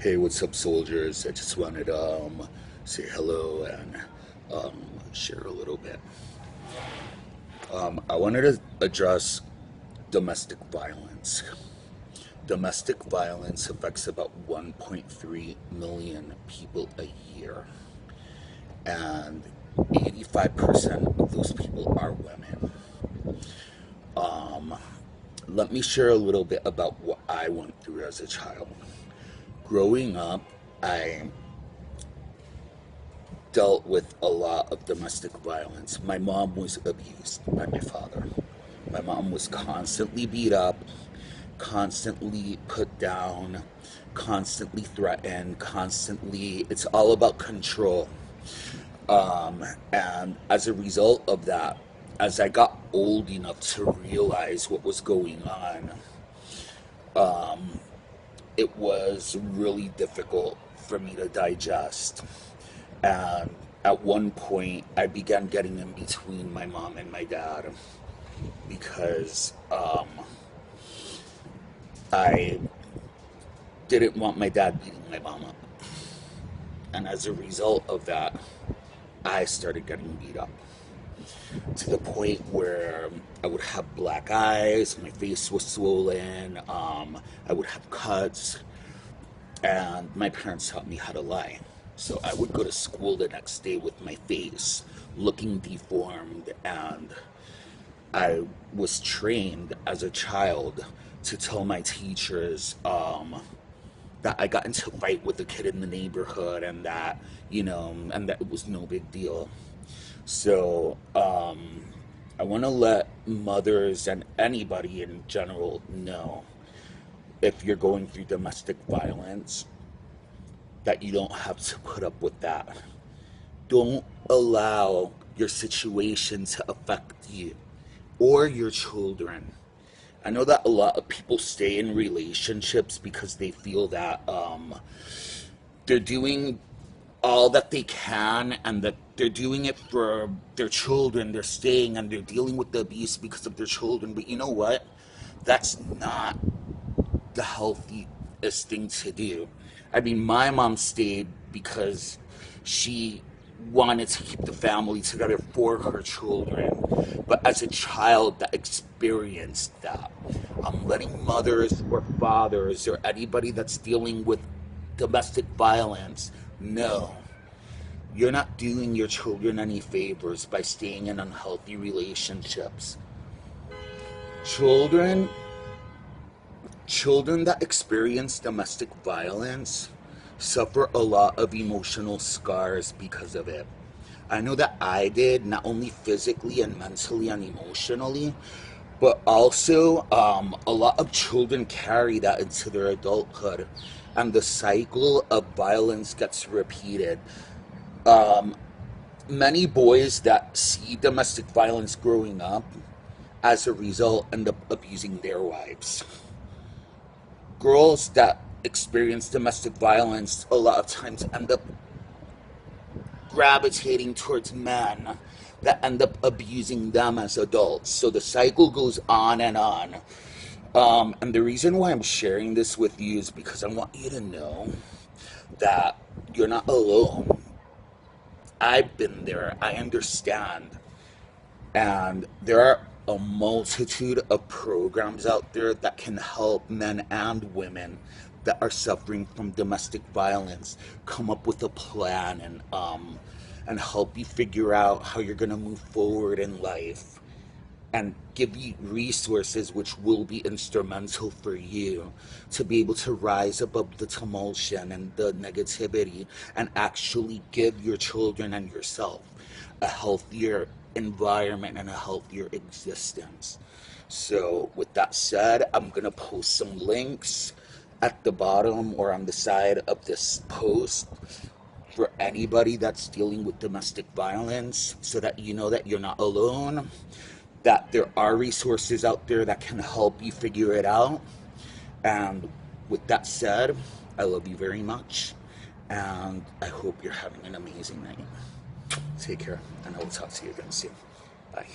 Hey, what's up, soldiers? I just wanted to say hello and share a little bit. I wanted to address domestic violence. Domestic violence affects about 1.3 million people a year, and 85% of those people are women. Um, Let me share a little bit about what I went through as a child. Growing up, I dealt with a lot of domestic violence. My mom was abused by my father. My mom was constantly beat up, constantly put down, constantly threatened, constantly, it's all about control. And as a result of that, as I got old enough to realize what was going on, it was really difficult for me to digest. And at one point, I began getting in between my mom and my dad because I didn't want my dad beating my mom up. And as a result of that, I started getting beat up to the point where I would have black eyes, my face was swollen, I would have cuts, and my parents taught me how to lie. So I would go to school the next day with my face looking deformed, and I was trained as a child to tell my teachers that I got into a fight with a kid in the neighborhood, and that, and that it was no big deal. So I want to let mothers and anybody in general know, if you're going through domestic violence, that you don't have to put up with that. Don't allow your situation to affect you or your children. I know that a lot of people stay in relationships because they feel that they're doing all that they can, and that they're doing it for their children. They're staying and they're dealing with the abuse because of their children. But you know what? That's not the healthiest thing to do. I mean, my mom stayed because she wanted to keep the family together for her children. But as a child that experienced that, I'm letting mothers or fathers or anybody that's dealing with domestic violence know, you're not doing your children any favors by staying in unhealthy relationships. Children Children that experience domestic violence suffer a lot of emotional scars because of it. I know that I did, not only physically and mentally and emotionally, but also a lot of children carry that into their adulthood, and the cycle of violence gets repeated. Um, Many boys that see domestic violence growing up, as a result, end up abusing their wives. Girls that experience domestic violence a lot of times end up gravitating towards men that end up abusing them as adults. So the cycle goes on and on. And the reason why I'm sharing this with you is because I want you to know that you're not alone. I've been there. I understand. And there are a multitude of programs out there that can help men and women that are suffering from domestic violence come up with a plan, and help you figure out how you're going to move forward in life, and give you resources which will be instrumental for you to be able to rise above the tumultuation and the negativity, and actually give your children and yourself a healthier environment and a healthier existence. So, with that said, I'm going to post some links at the bottom or on the side of this post for anybody that's dealing with domestic violence, so that you know that you're not alone, that there are resources out there that can help you figure it out. And with that said, I love you very much, and I hope you're having an amazing night. Take care, and I will talk to you again soon. Bye.